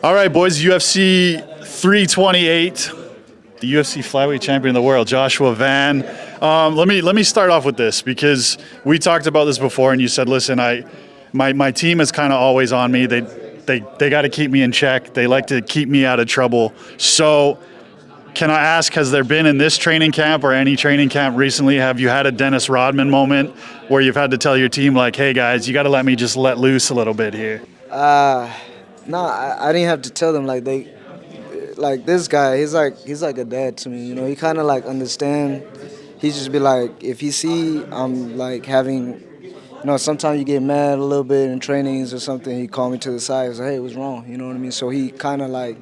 All right, boys, UFC 328, the UFC flyweight champion of the world, Joshua Van. Let me start off with this because we talked about this before, and you said, listen, my team is kind of always on me. They got to keep me in check. They like to keep me out of trouble. So can I ask, has there been in this training camp or any training camp recently, have you had a Dennis Rodman moment where you've had to tell your team, like, hey, guys, you got to let me just let loose a little bit here? No, I didn't have to tell them like this guy. He's like a dad to me. You know, he kind of like understand. He just be like, if he see I'm like having, sometimes you get mad a little bit in trainings or something. He call me to the side. He's like, hey, what's wrong? You know what I mean? So he kind of like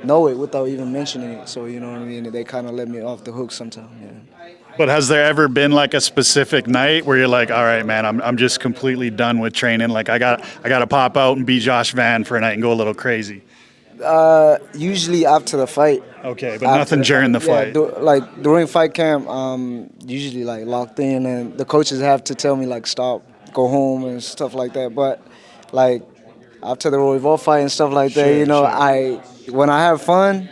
know it without even mentioning it. So you know what I mean. They kind of let me off the hook sometimes. Yeah. But has there ever been like a specific night where you're like, all right, man, I'm just completely done with training. Like I got to pop out and be Josh Van for a night and go a little crazy. Usually after the fight. Okay, but nothing during the fight. Like during fight camp, usually like locked in, and the coaches have to tell me like stop, go home, and stuff like that. But like after the Royval fight and stuff like that, sure. When I have fun,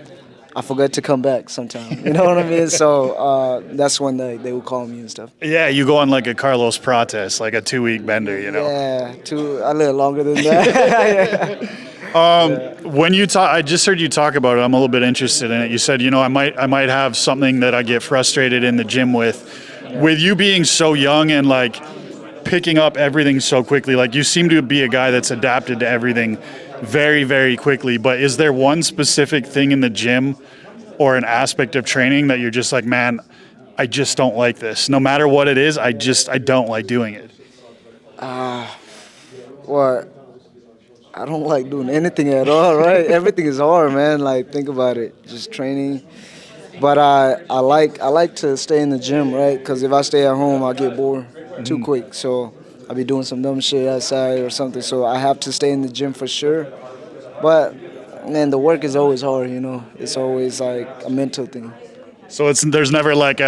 I forget to come back sometimes. You know what I mean? So that's when they would call me and stuff. Yeah, you go on like a Carlos Prates, like a 2-week bender, Yeah, a little longer than that. When you talk, I just heard you talk about it. I'm a little bit interested in it. You said, I might have something that I get frustrated in the gym with. Yeah. With you being so young and like picking up everything so quickly, like you seem to be a guy that's adapted to everything very, very quickly. But is there one specific thing in the gym or an aspect of training that you're just like, man, I just don't like this. No matter what it is, I don't like doing it. Well, I don't like doing anything at all, right? Everything is hard, man. Like, think about it, just training. But I like to stay in the gym, right? Because if I stay at home, I'll get bored too quick. So I'll be doing some dumb shit outside or something. So I have to stay in the gym for sure. But, man, the work is always hard, It's always like a mental thing. So there's never like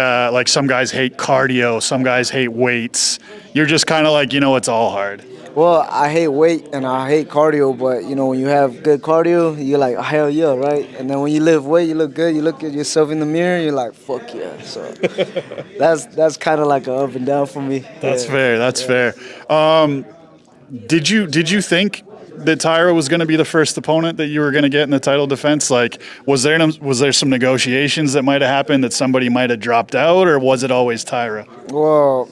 some guys hate cardio, some guys hate weights. You're just kind of like, it's all hard. Well, I hate weight and I hate cardio, but when you have good cardio, you're like, hell yeah, right? And then when you lift weight, you look good. You look at yourself in the mirror, you're like, fuck yeah. So that's kind of like an up and down for me. That's fair. That's fair. Did you think that Taira was going to be the first opponent that you were going to get in the title defense? Like, was there some negotiations that might have happened that somebody might have dropped out, or was it always Taira? Well,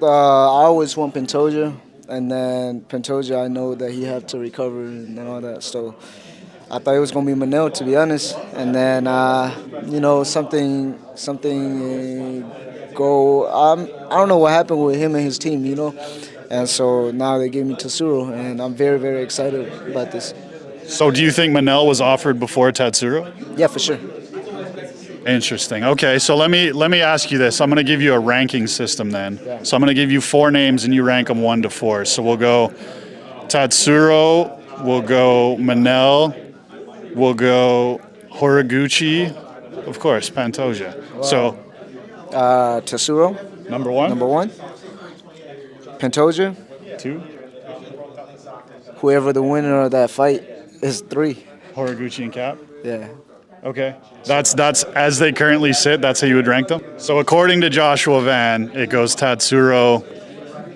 I always want Pantoja. And then Pantoja, I know that he had to recover and all that. So I thought it was going to be Manel, to be honest. And then, something go. I don't know what happened with him and his team, And so now they gave me Tatsuro, and I'm very, very excited about this. So do you think Manel was offered before Tatsuro? Yeah, for sure. Interesting. Okay, so let me ask you this. I'm going to give you a ranking system then. Yeah. So I'm going to give you 4 names and you rank them 1 to 4. So we'll go Tatsuro, we'll go Manel, we'll go Horiguchi, of course, Pantoja. Wow. So Tatsuro. Number 1. Number 1. Pantoja. 2. Whoever the winner of that fight is 3. Horiguchi and Cap. Yeah. Okay. That's as they currently sit, that's how you would rank them? So according to Joshua Van, it goes Tatsuro,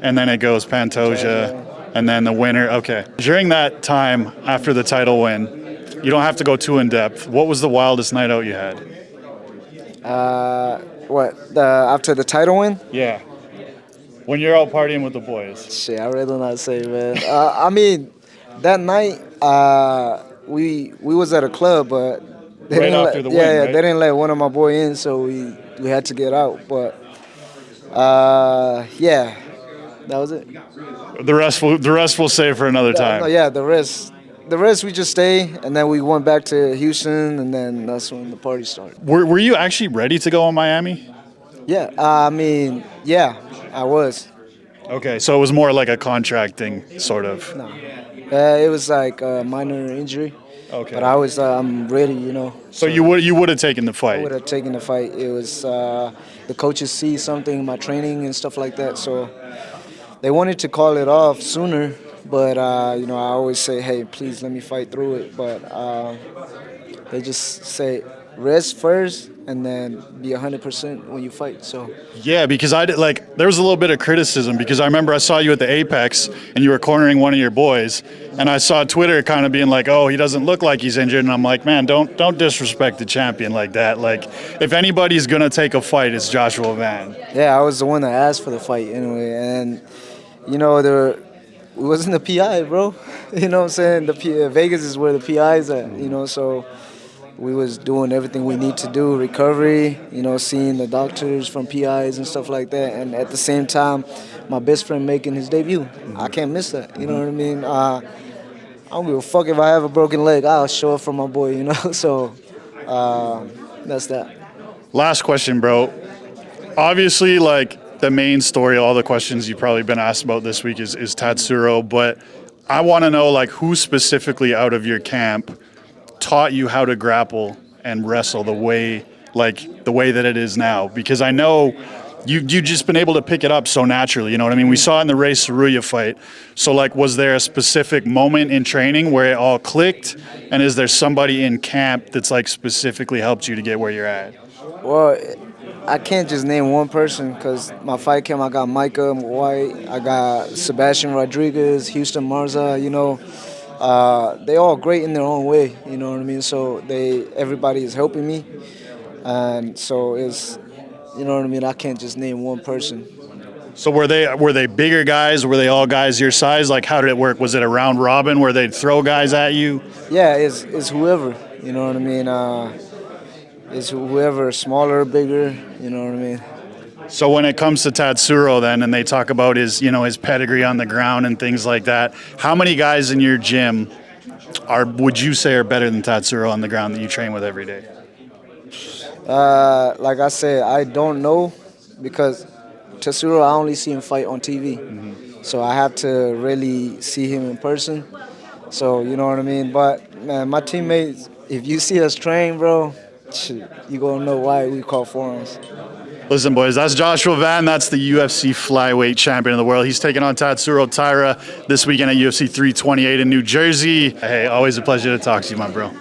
and then it goes Pantoja, and then the winner. Okay. During that time after the title win, you don't have to go too in depth. What was the wildest night out you had? After the title win? Yeah. When you're out partying with the boys. Shit, I'd rather not say, man. I mean, that night we was at a club, but they right? They didn't let one of my boys in, so we had to get out. But that was it. The rest we'll save for another time. No, the rest we just stay, and then we went back to Houston, and then that's when the party started. Were you actually ready to go in Miami? Yeah, I was. Okay, so it was more like a contracting sort of. No, it was like a minor injury. Okay. But I'm ready, So you would have taken the fight? I would have taken the fight. It was the coaches see something in my training and stuff like that, so they wanted to call it off sooner, But you know, I always say, hey, please let me fight through it. But they just say rest first and then be 100% when you fight. So Yeah, because I did like there was a little bit of criticism because I remember I saw you at the Apex and you were cornering one of your boys, and I saw Twitter kind of being like, "Oh, he doesn't look like he's injured," and I'm like, "Man, don't disrespect the champion like that. Like, if anybody's gonna take a fight, it's Joshua Van." yeah, I was the one that asked for the fight anyway, and you know it wasn't the PI, bro. You know what I'm saying? Vegas is where the PI's at. You know, so we was doing everything we need to do, recovery, you know, seeing the doctors from PIs and stuff like that. And at the same time, my best friend making his debut. I can't miss that, you know what I mean? I don't give a fuck if I have a broken leg. I'll show up for my boy, you know? So that's that. Last question, bro. Obviously, like the main story, all the questions you've probably been asked about this week is Tatsuro, but I want to know like who specifically out of your camp taught you how to grapple and wrestle the way that it is now, because I know you've just been able to pick it up so naturally, you know what I mean? We saw it in the Ray Saruya fight. So like, was there a specific moment in training where it all clicked, and is there somebody in camp that's like specifically helped you to get where you're at? Well, I can't just name one person because my fight camp, I got Micah White, I got Sebastian Rodriguez, Houston Marza, you know. They all great in their own way, you know what I mean? So everybody is helping me, and so it's, you know what I mean? I can't just name one person. So were they bigger guys? Were they all guys your size? Like, how did it work? Was it a round robin where they'd throw guys at you? Yeah, it's whoever, you know what I mean? It's whoever, smaller, bigger, you know what I mean? So when it comes to Tatsuro then, and they talk about his pedigree on the ground and things like that, how many guys in your gym would you say are better than Tatsuro on the ground that you train with every day? Like I said, I don't know because Tatsuro, I only see him fight on TV. Mm-hmm. So I have to really see him in person. So, you know what I mean? But, man, my teammates, if you see us train, bro, you gonna know why we call forums. Listen, boys, that's Joshua Van. That's the UFC flyweight champion of the world. He's taking on Tatsuro Taira this weekend at UFC 328 in New Jersey. Hey, always a pleasure to talk to you, my bro.